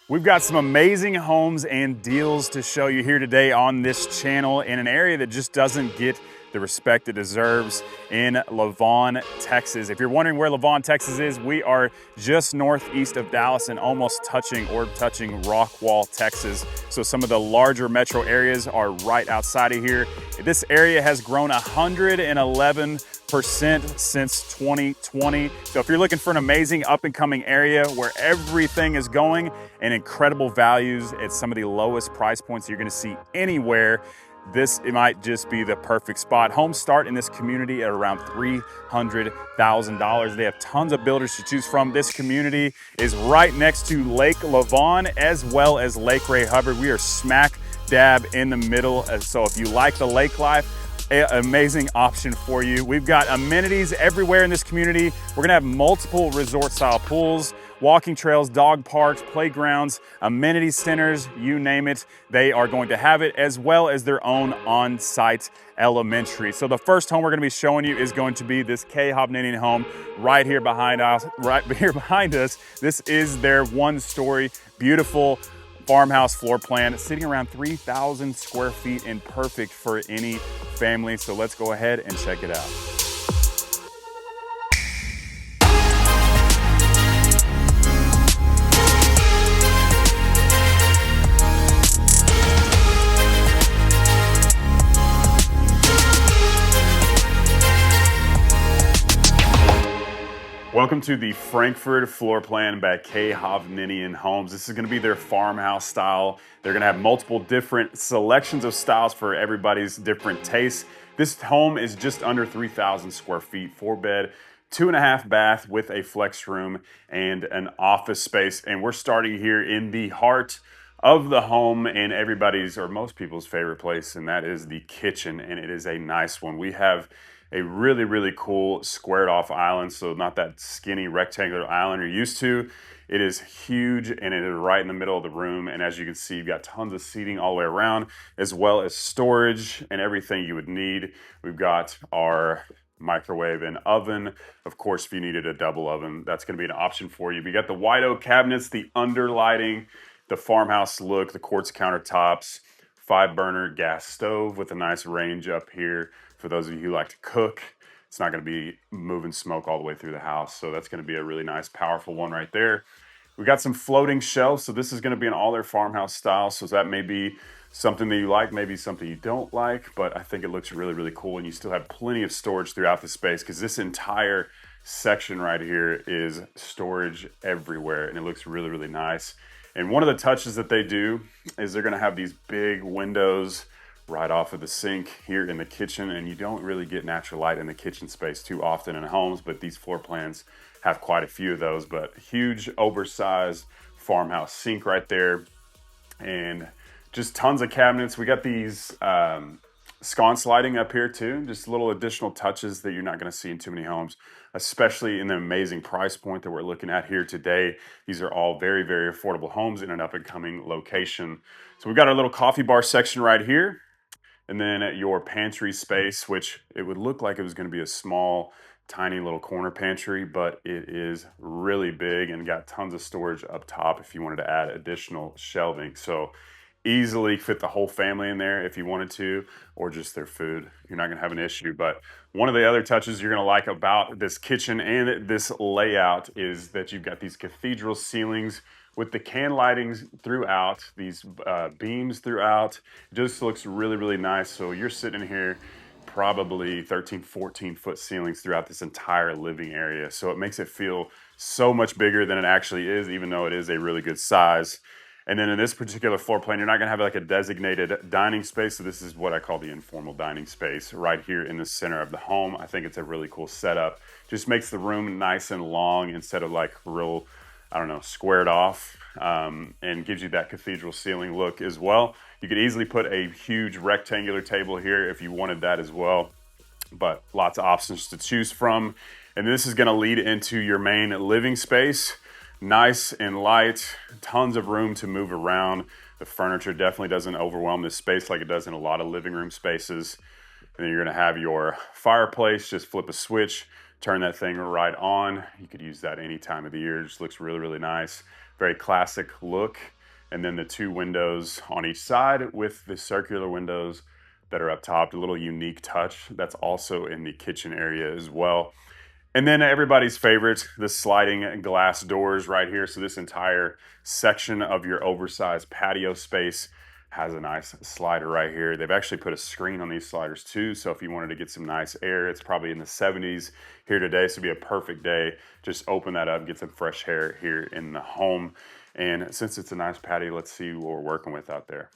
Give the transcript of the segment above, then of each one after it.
We've got some amazing homes and deals to show you here today on this channel in an area that just doesn't get the respect it deserves in Lavon, Texas. If you're wondering where Lavon, Texas is, we are just northeast of Dallas and almost touching Rockwall, Texas. So some of the larger metro areas are right outside of here. This area has grown 111% since 2020. So if you're looking for an amazing up and coming area where everything is going and incredible values at some of the lowest price points you're gonna see anywhere, it might just be the perfect spot. Homes start in this community at around $300,000. They have tons of builders to choose from. This community is right next to Lake Lavon as well as Lake Ray Hubbard. We are smack dab in the middle. So if you like the lake life, amazing option for you. We've got amenities everywhere in this community. We're gonna have multiple resort style pools, walking trails, dog parks, playgrounds, amenity centers, you name it. They are going to have it, as well as their own on-site elementary. So the first home we're gonna be showing you is going to be this Khovnian home right here behind us. This is their one-story, beautiful farmhouse floor plan, sitting around 3,000 square feet and perfect for any family. So let's go ahead and check it out. Welcome to the Frankfurt floor plan by Khovnian Homes. This is going to be their farmhouse style. They're going to have multiple different selections of styles for everybody's different tastes. This home is just under 3,000 square feet, 4-bed, 2.5 bath with a flex room and an office space. And we're starting here in the heart of the home and everybody's or most people's favorite place, and that is the kitchen. And it is a nice one. We have a really cool squared off island, so not that skinny rectangular island you're used to. It is huge and it is right in the middle of the room, and as you can see, you've got tons of seating all the way around, as well as storage and everything you would need. We've got our microwave and oven. Of course, if you needed a double oven, that's going to be an option for you. We got the white oak cabinets, the underlighting, the farmhouse look, the quartz countertops, 5-burner gas stove with a nice range up here. For those of you who like to cook, it's not going to be moving smoke all the way through the house. So that's going to be a really nice, powerful one right there. We got some floating shelves. So this is going to be in all their farmhouse style. So that may be something that you like, maybe something you don't like, but I think it looks really cool. And you still have plenty of storage throughout the space, because this entire section right here is storage everywhere. And it looks really nice. And one of the touches that they do is they're going to have these big windows right off of the sink here in the kitchen, and you don't really get natural light in the kitchen space too often in homes, but these floor plans have quite a few of those. But huge oversized farmhouse sink right there, and just tons of cabinets. We got these sconce lighting up here too, just little additional touches that you're not going to see in too many homes, especially in the amazing price point that we're looking at here today. These are all very affordable homes in an up and coming location. So we've got our little coffee bar section right here. And then at your pantry space, which it would look like it was going to be a small, tiny little corner pantry, but it is really big and got tons of storage up top if you wanted to add additional shelving. So easily fit the whole family in there if you wanted to, or just their food. You're not going to have an issue. But one of the other touches you're going to like about this kitchen and this layout is that you've got these cathedral ceilings with the can lightings throughout, these beams throughout. It just looks really nice. So you're sitting here, probably 13, 14 foot ceilings throughout this entire living area. So it makes it feel so much bigger than it actually is, even though it is a really good size. And then in this particular floor plan, you're not gonna have like a designated dining space. So this is what I call the informal dining space right here in the center of the home. I think it's a really cool setup. Just makes the room nice and long instead of like real, I don't know, squared off, and gives you that cathedral ceiling look as well. You could easily put a huge rectangular table here if you wanted that as well, but lots of options to choose from. And this is going to lead into your main living space. Nice and light, tons of room to move around. The furniture definitely doesn't overwhelm this space like it does in a lot of living room spaces. And then you're going to have your fireplace. Just flip a switch, turn that thing right on. You could use that any time of the year. It just looks really nice. Very classic look. and then the 2 windows on each side with the circular windows that are up top, a little unique touch that's also in the kitchen area as well. And then everybody's favorite, the sliding glass doors right here. So this entire section of your oversized patio space has a nice slider right here. They've actually put a screen on these sliders too. So if you wanted to get some nice air, it's probably in the 70s here today. So it'd be a perfect day. Just open that up, get some fresh air here in the home. And since it's a nice patio, let's see what we're working with out there.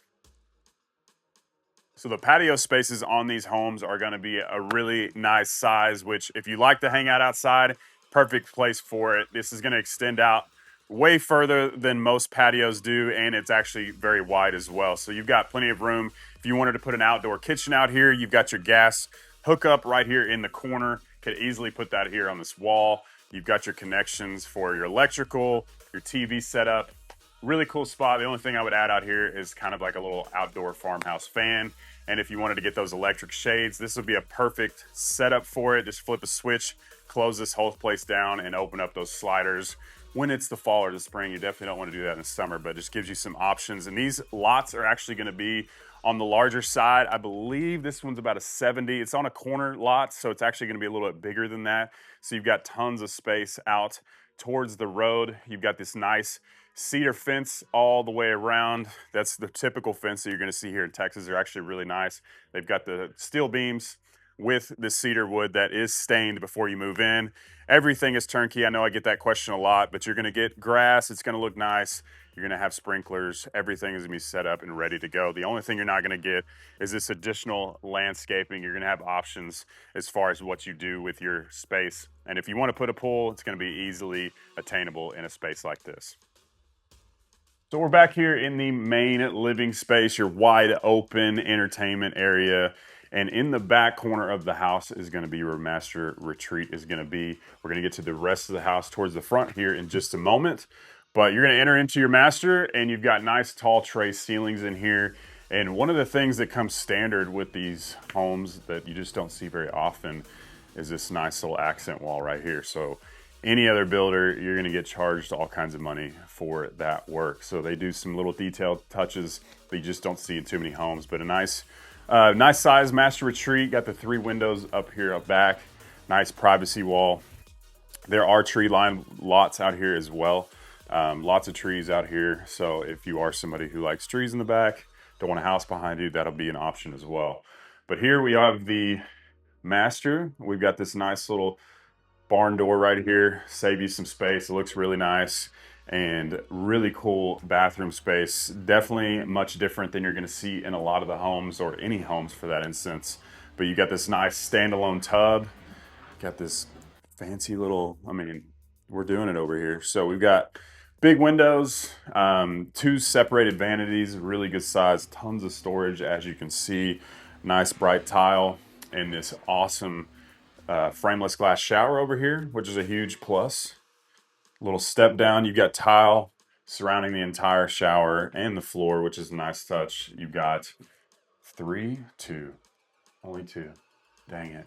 So the patio spaces on these homes are going to be a really nice size, which if you like to hang out outside, perfect place for it. This is going to extend out way further than most patios do, and it's actually very wide as well. So you've got plenty of room. If you wanted to put an outdoor kitchen out here, you've got your gas hookup right here in the corner. Could easily put that here on this wall. You've got your connections for your electrical, your TV setup. Really cool spot. The only thing I would add out here is kind of like a little outdoor farmhouse fan. And if you wanted to get those electric shades, this would be a perfect setup for it. Just flip a switch, close this whole place down, and open up those sliders. When it's the fall or the spring, you definitely don't want to do that in the summer, but it just gives you some options. And these lots are actually going to be on the larger side. I believe this one's about a 70. It's on a corner lot, so it's actually going to be a little bit bigger than that. So you've got tons of space out towards the road. You've got this nice cedar fence all the way around. That's the typical fence that you're going to see here in Texas. They're actually really nice. They've got the steel beams with the cedar wood that is stained before you move in. Everything is turnkey. I know I get that question a lot, but you're going to get grass. It's going to look nice. You're going to have sprinklers. Everything is going to be set up and ready to go. The only thing you're not going to get is this additional landscaping. You're going to have options as far as what you do with your space. And if you want to put a pool, it's going to be easily attainable in a space like this. So we're back here in the main living space, your wide open entertainment area. And in the back corner of the house is going to be where master retreat is going to be. We're going to get to the rest of the house towards the front here in just a moment. But you're going to enter into your master, and you've got nice tall tray ceilings in here. And one of the things that comes standard with these homes that you just don't see very often is this nice little accent wall right here. So any other builder, you're going to get charged all kinds of money for that work. So they do some little detailed touches that you just don't see in too many homes. But a nice size master retreat. Got the 3 windows up here up back. Nice privacy wall. There are tree line lots out here as well. Lots of trees out here. So if you are somebody who likes trees in the back, don't want a house behind you, that'll be an option as well. But here we have the master. We've got this nice little barn door right here, save you some space. It looks really nice and really cool bathroom space. Definitely much different than you're going to see in a lot of the homes, or any homes for that instance. But you got this nice standalone tub. Got this fancy little, we're doing it over here. So we've got big windows, 2 separated vanities, really good size, tons of storage as you can see. Nice bright tile, and this awesome frameless glass shower over here, which is a huge plus. Little step down, you've got tile surrounding the entire shower and the floor, which is a nice touch. You've got 3, 2, only 2. Dang it.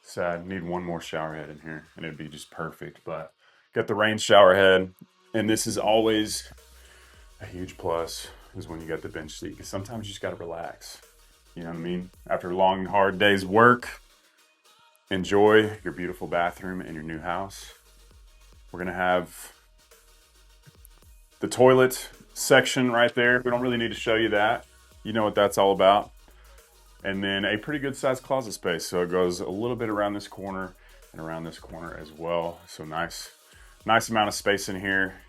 Sad, need one more shower head in here and it'd be just perfect. But got the rain shower head, and this is always a huge plus, is when you got the bench seat, because sometimes you just got to relax. You know what I mean? After a long, hard day's work, enjoy your beautiful bathroom in your new house. We're going to have the toilet section right there. We don't really need to show you that. You know what that's all about. And then a pretty good sized closet space. So it goes a little bit around this corner and around this corner as well. So nice amount of space in here.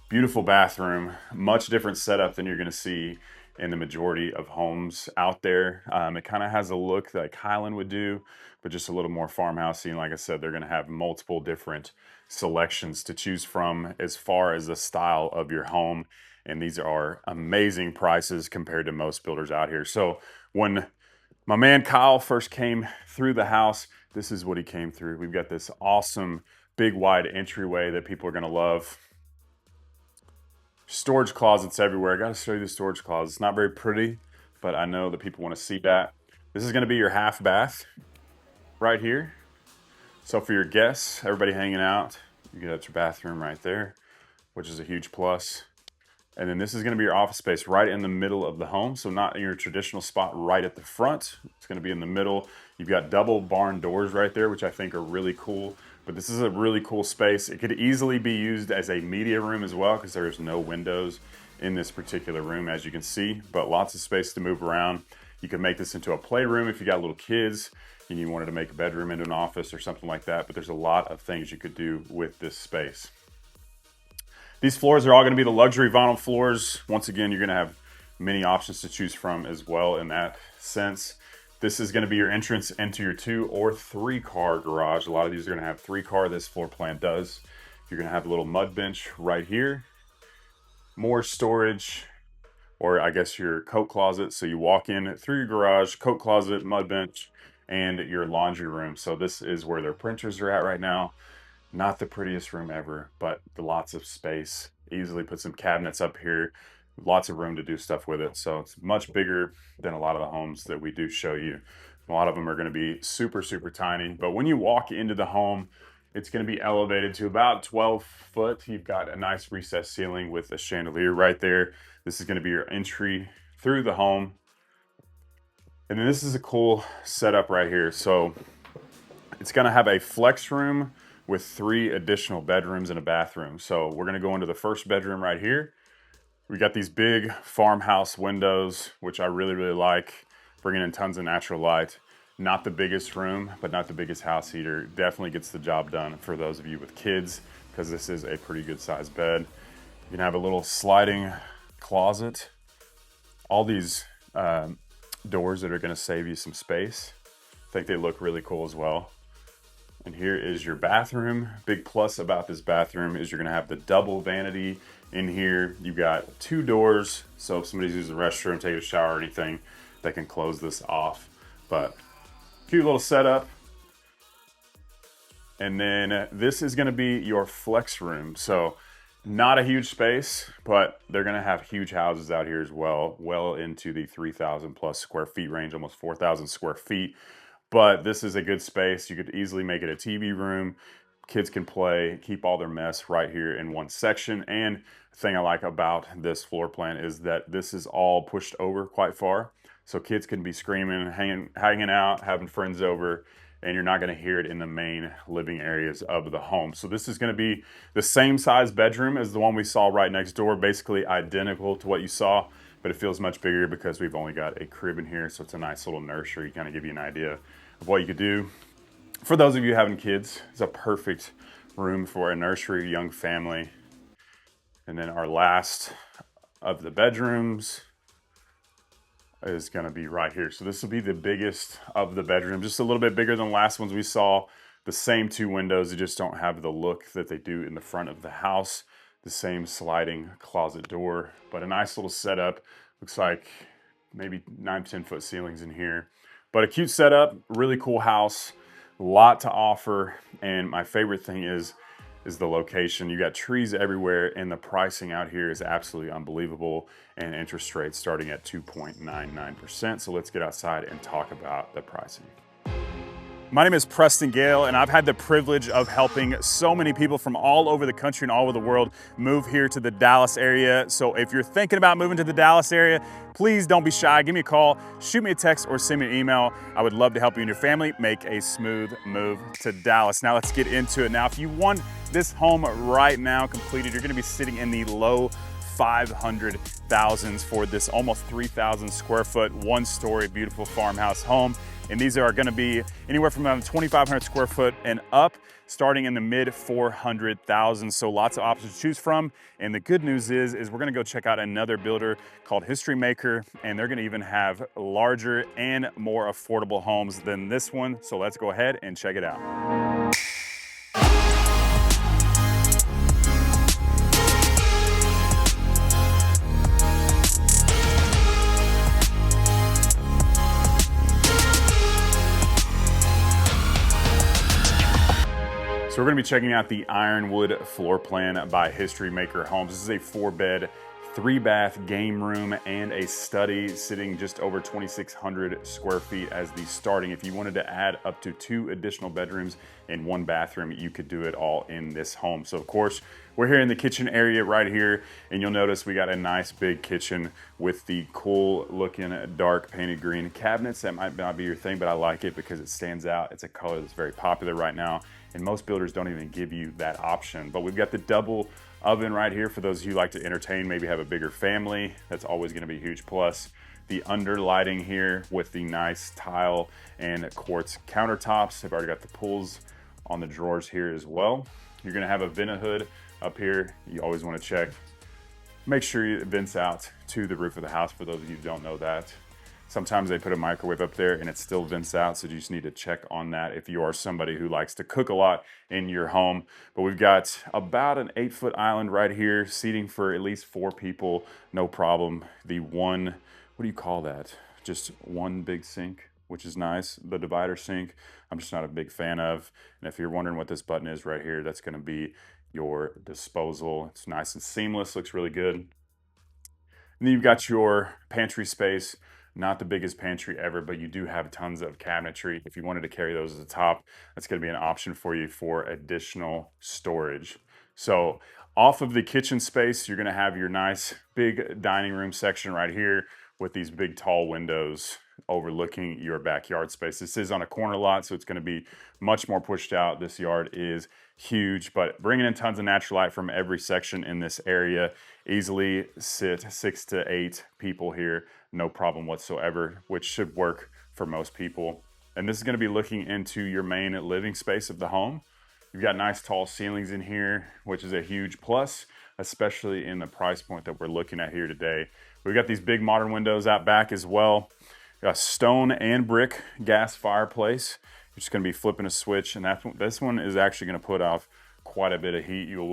Beautiful bathroom. Much different setup than you're going to see in the majority of homes out there. It kind of has a look like Highland would do, but just a little more farmhousey. And like I said, they're going to have multiple different selections to choose from as far as the style of your home. And these are amazing prices compared to most builders out here. So when my man Kyle first came through the house, this is what he came through. We've got this awesome big wide entryway that people are going to love. Storage closets everywhere. I got to show you the storage closet. It's not very pretty, but I know that people want to see that. This is going to be your half bath right here. So for your guests, everybody hanging out, you got your bathroom right there, which is a huge plus. And then this is going to be your office space right in the middle of the home. So not in your traditional spot right at the front. It's going to be in the middle. You've got double barn doors right there, which I think are really cool. But this is a really cool space. It could easily be used as a media room as well, because there's no windows in this particular room, as you can see, but lots of space to move around. You could make this into a playroom if you got little kids and you wanted to make a bedroom into an office or something like that. But there's a lot of things you could do with this space. These floors are all going to be the luxury vinyl floors. Once again, you're going to have many options to choose from as well in that sense. This is going to be your entrance into your 2 or 3 car garage. A lot of these are going to have 3 car. This floor plan does. You're going to have a little mud bench right here. More storage, or I guess your coat closet. So you walk in through your garage, coat closet, mud bench, and your laundry room. So this is where their printers are at right now. Not the prettiest room ever, but lots of space. Easily put some cabinets up here. Lots of room to do stuff with it. So it's much bigger than a lot of the homes that we do show you. A lot of them are going to be super, super tiny. But when you walk into the home, it's going to be elevated to about 12 foot. You've got a nice recessed ceiling with a chandelier right there. This is going to be your entry through the home. And then this is a cool setup right here. So it's going to have a flex room with 3 additional bedrooms and a bathroom. So we're going to go into the first bedroom right here. We got these big farmhouse windows, which I really, really like, bringing in tons of natural light. Not the biggest room, but not the biggest house either. Definitely gets the job done for those of you with kids, because this is a pretty good sized bed. You can have a little sliding closet. All these doors that are going to save you some space. I think they look really cool as well. And here is your bathroom. Big plus about this bathroom is you're going to have the double vanity in here. You've got 2 doors, so if somebody's using the restroom, taking a shower or anything, they can close this off. But cute little setup. And then this is going to be your flex room. So not a huge space, but they're going to have huge houses out here as well. Well into the 3,000 plus square feet range, almost 4,000 square feet. But this is a good space. You could easily make it a TV room. Kids can play, keep all their mess right here in one section. And the thing I like about this floor plan is that this is all pushed over quite far. So kids can be screaming, hanging out, having friends over, and you're not going to hear it in the main living areas of the home. So this is going to be the same size bedroom as the one we saw right next door, basically identical to what you saw, but it feels much bigger because we've only got a crib in here. So it's a nice little nursery, kind of give you an idea of what you could do. For those of you having kids, it's a perfect room for a nursery, young family. And then our last of the bedrooms is going to be right here. So this will be the biggest of the bedroom, just a little bit bigger than the last ones we saw. The same 2 windows, they just don't have the look that they do in the front of the house. The same sliding closet door, but a nice little setup. Looks like maybe 9 to 10 foot ceilings in here, but a cute setup, really cool house, a lot to offer. And my favorite thing is the location. You got trees everywhere, and the pricing out here is absolutely unbelievable, and interest rates starting at 2.99%. So let's get outside and talk about the pricing. My name is Preston Gale, and I've had the privilege of helping so many people from all over the country and all over the world move here to the Dallas area. So if you're thinking about moving to the Dallas area, please don't be shy. Give me a call, shoot me a text, or send me an email. I would love to help you and your family make a smooth move to Dallas. Now let's get into it. Now, if you want this home right now completed, you're gonna be sitting in the low 500,000s for this almost 3,000 square foot, 1-story, beautiful farmhouse home. And these are gonna be anywhere from around 2,500 square foot and up, starting in the mid 400,000. So lots of options to choose from. And the good news is we're gonna go check out another builder called HistoryMaker, and they're gonna even have larger and more affordable homes than this one. So let's go ahead and check it out. So we're gonna be checking out the Ironwood floor plan by HistoryMaker Homes. This is a 4-bed, 3-bath game room and a study sitting just over 2,600 square feet as the starting. If you wanted to add up to 2 additional bedrooms and 1 bathroom, you could do it all in this home. So of course, we're here in the kitchen area right here, and you'll notice we got a nice big kitchen with the cool looking dark painted green cabinets. That might not be your thing, but I like it because it stands out. It's a color that's very popular right now, and most builders don't even give you that option. But we've got the double oven right here for those of you who like to entertain, maybe have a bigger family. That's always going to be a huge plus. The under lighting here with the nice tile and quartz countertops. I've already got the pulls on the drawers here as well. You're going to have a vent hood up here. You always want to check. Make sure it vents out to the roof of the house for those of you who don't know that. Sometimes they put a microwave up there and it still vents out, so you just need to check on that if you are somebody who likes to cook a lot in your home. But we've got about an 8-foot island right here, seating for at least 4 people, no problem. The one, what do you call that? Just one big sink, which is nice. The divider sink, I'm just not a big fan of. And if you're wondering what this button is right here, that's gonna be your disposal. It's nice and seamless, looks really good. And then you've got your pantry space. Not the biggest pantry ever, but you do have tons of cabinetry. If you wanted to carry those at the top, that's going to be an option for you for additional storage. So off of the kitchen space, you're going to have your nice big dining room section right here with these big tall windows overlooking your backyard space. This is on a corner lot, so it's going to be much more pushed out. This yard is huge, but bringing in tons of natural light from every section in this area. Easily sit 6 to 8 people here, no problem whatsoever, which should work for most people. And this is going to be looking into your main living space of the home. You've got nice tall ceilings in here, which is a huge plus, especially in the price point that we're looking at here today. We've got these big modern windows out back as well. Got a stone and brick gas fireplace. You're just going to be flipping a switch, and this one is actually going to put off quite a bit of heat. You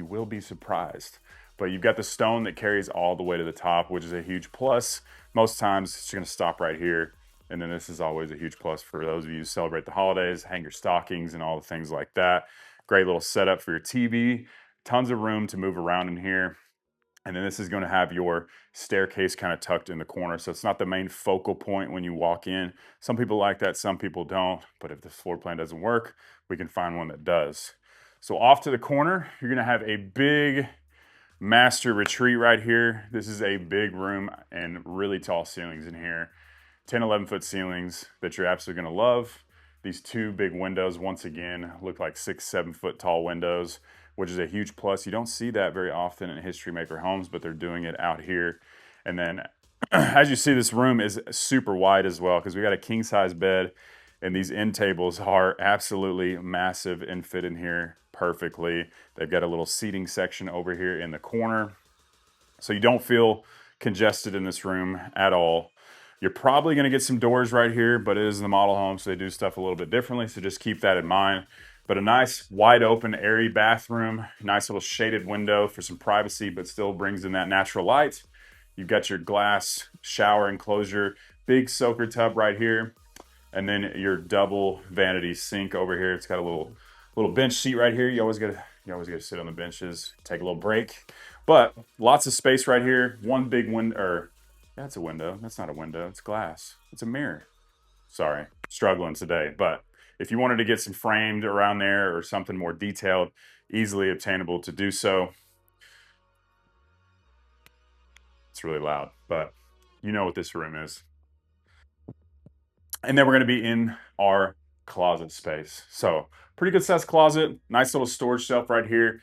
will be surprised. But you've got the stone that carries all the way to the top, which is a huge plus. Most times it's going to stop right here. And then this is always a huge plus for those of you who celebrate the holidays, hang your stockings and all the things like that. Great little setup for your TV. Tons of room to move around in here. And then this is going to have your staircase kind of tucked in the corner. So it's not the main focal point when you walk in. Some people like that, some people don't. But if the floor plan doesn't work, we can find one that does. So off to the corner, you're going to have a big master retreat right here. This is a big room and really tall ceilings in here. 10, 11 foot ceilings that you're absolutely going to love. These 2 big windows, once again, look like 6, 7 foot tall windows, which is a huge plus. You don't see that very often in HistoryMaker homes, but they're doing it out here. And then as you see, this room is super wide as well because we got a king size bed, and these end tables are absolutely massive and fit in here perfectly. They've got a little seating section over here in the corner, so you don't feel congested in this room at all. You're probably going to get some doors right here, but it is the model home, so they do stuff a little bit differently, so just keep that in mind. But a nice wide open airy bathroom, nice little shaded window for some privacy, but still brings in that natural light. You've got your glass shower enclosure, big soaker tub right here, and then your double vanity sink over here. It's got a little bench seat right here. You always gotta sit on the benches, take a little break. But lots of space right here. One big window, or that's a window. That's not a window, it's glass. It's a mirror. Sorry, struggling today. But if you wanted to get some framed around there or something more detailed, easily obtainable to do so. It's really loud, but you know what this room is. And then we're gonna be in our closet space. So pretty good sized closet, nice little storage shelf right here.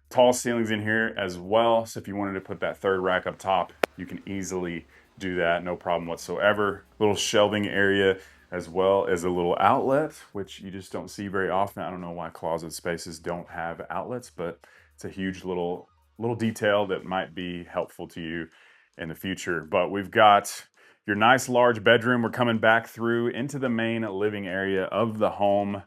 Tall ceilings in here as well. So if you wanted to put that 3rd rack up top, you can easily do that, no problem whatsoever. Little shelving area as well as a little outlet, which you just don't see very often. I don't know why closet spaces don't have outlets, but it's a huge little detail that might be helpful to you in the future. But we've got your nice large bedroom. We're coming back through into the main living area of the home.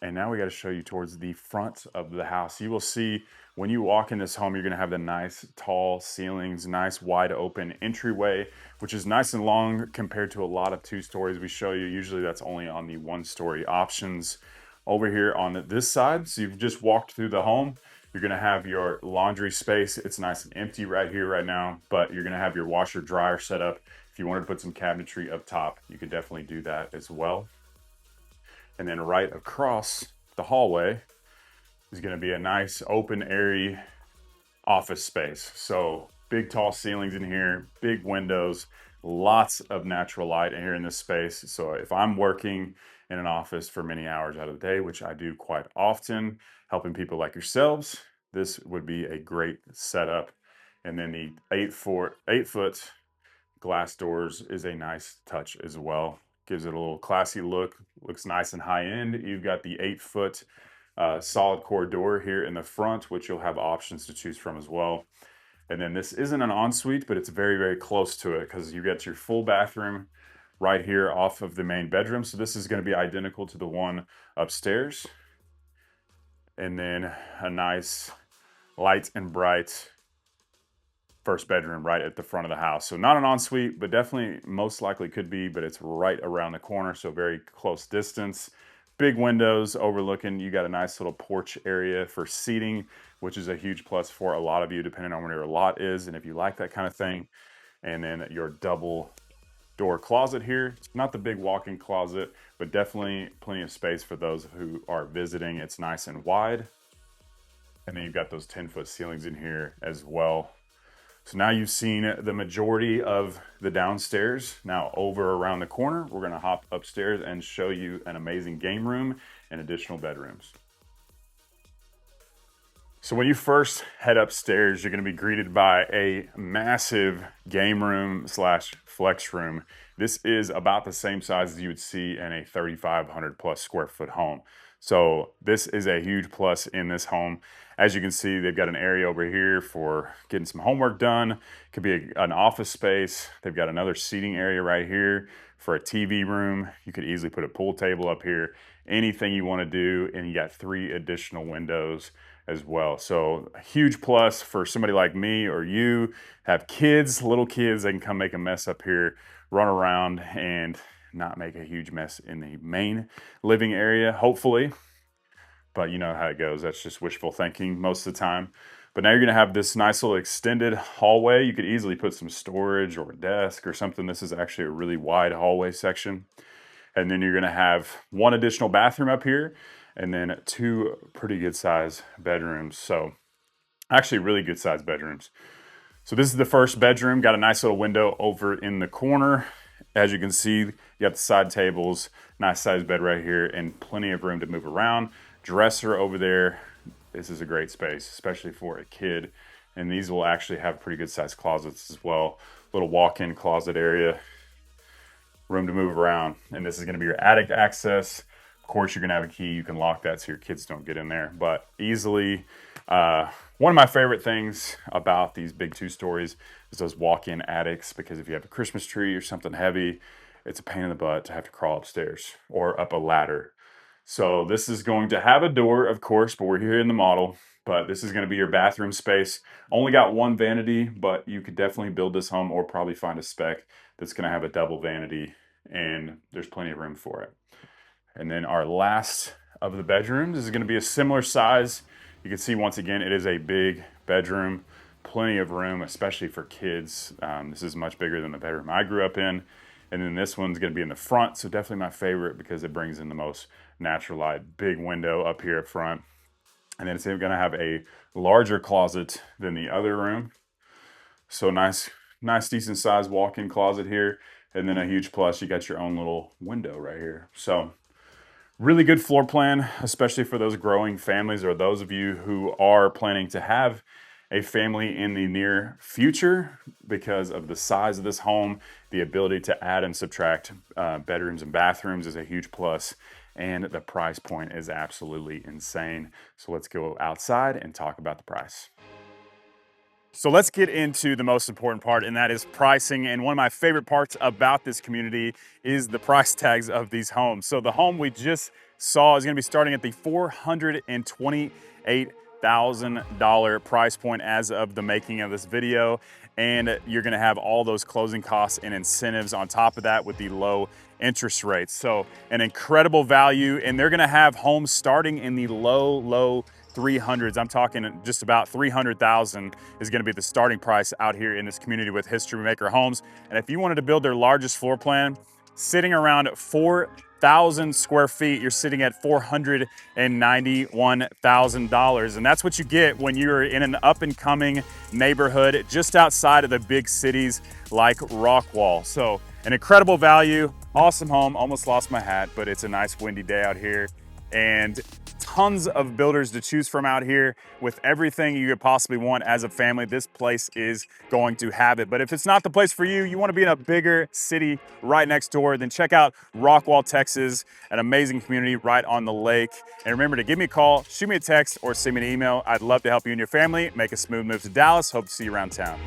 And now we got to show you towards the front of the house. You will see when you walk in this home, you're going to have the nice tall ceilings, nice wide open entryway, which is nice and long compared to a lot of 2 stories we show you. Usually that's only on the 1-story options. Over here on this side, so you've just walked through the home, You're gonna have your laundry space. It's nice and empty right here, right now, but you're gonna have your washer dryer set up. If you wanted to put some cabinetry up top, you could definitely do that as well. And then right across the hallway is gonna be a nice open area office space. So big tall ceilings in here, big windows, lots of natural light in here in this space. So if I'm working in an office for many hours out of the day, which I do quite often, helping people like yourselves, this would be a great setup. And then the 8-foot glass doors is a nice touch as well. Gives it a little classy look, looks nice and high end. You've got the 8-foot solid core door here in the front, which you'll have options to choose from as well. And then this isn't an ensuite, but it's very, very close to it because you get your full bathroom right here off of the main bedroom. So this is going to be identical to the one upstairs. And then a nice light and bright first bedroom right at the front of the house. So not an ensuite, but definitely most likely could be, but it's right around the corner. So very close distance. Big windows overlooking. You got a nice little porch area for seating, which is a huge plus for a lot of you, depending on where your lot is and if you like that kind of thing. And then your double door closet here. It's not the big walk-in closet, but definitely plenty of space for those who are visiting. It's nice and wide. And then you've got those 10-foot ceilings in here as well. So now you've seen the majority of the downstairs. Now over around the corner, we're gonna hop upstairs and show you an amazing game room and additional bedrooms. So when you first head upstairs, you're gonna be greeted by a massive game room slash flex room. This is about the same size as you would see in a 3,500 plus square foot home. So this is a huge plus in this home. As you can see, they've got an area over here for getting some homework done. Could be an office space. They've got another seating area right here for a TV room. You could easily put a pool table up here, anything you want to do. And you got 3 additional windows as well. So a huge plus for somebody like me or you have kids, little kids, they can come make a mess up here, run around and not make a huge mess in the main living area, hopefully. But you know how it goes. That's just wishful thinking most of the time. But now you're going to have this nice little extended hallway. You could easily put some storage or a desk or something. This is actually a really wide hallway section. And then you're going to have 1 additional bathroom up here and then 2 pretty good size bedrooms. So actually really good size bedrooms. So this is the first bedroom. Got a nice little window over in the corner. As you can see, you got the side tables, nice size bed right here, and plenty of room to move around. Dresser over there. This is a great space, especially for a kid. And these will actually have pretty good sized closets as well. Little walk-in closet area, room to move around. And this is gonna be your attic access. Of course, you're gonna have a key. You can lock that so your kids don't get in there. But easily, one of my favorite things about these big 2-stories is those walk-in attics, because if you have a Christmas tree or something heavy, it's a pain in the butt to have to crawl upstairs or up a ladder. So this is going to have a door, of course, but we're here in the model. But this is going to be your bathroom space. Only got 1 vanity, but you could definitely build this home or probably find a spec that's going to have a double vanity, and there's plenty of room for it. And then our last of the bedrooms is going to be a similar size. You can see once again, it is a big bedroom, plenty of room, especially for kids. This is much bigger than the bedroom I grew up in. And then this one's going to be in the front, so definitely my favorite because it brings in the most natural light. Big window up here up front. And then it's going to have a larger closet than the other room. So nice decent sized walk-in closet here. And then a huge plus, you got your own little window right here. So really good floor plan, especially for those growing families or those of you who are planning to have a family in the near future. Because of the size of this home, the ability to add and subtract bedrooms and bathrooms is a huge plus, and the price point is absolutely insane. So let's go outside and talk about the price. So let's get into the most important part, and that is pricing. And one of my favorite parts about this community is the price tags of these homes. So the home we just saw is going to be starting at the $428,000 price point as of the making of this video. And you're going to have all those closing costs and incentives on top of that with the low interest rates. So an incredible value, and they're going to have homes starting in the low 300s. I'm talking just about 300,000 is going to be the starting price out here in this community with HistoryMaker Homes. And if you wanted to build their largest floor plan, sitting around 4,000 square feet, you're sitting at $491,000. And that's what you get when you're in an up and coming neighborhood just outside of the big cities like Rockwall. So an incredible value, awesome home. Almost lost my hat, but it's a nice windy day out here. And tons of builders to choose from out here. With everything you could possibly want as a family, this place is going to have it. But if it's not the place for you, you want to be in a bigger city right next door, then check out Rockwall, Texas, an amazing community right on the lake. And remember to give me a call, shoot me a text, or send me an email. I'd love to help you and your family make a smooth move to Dallas. Hope to see you around town.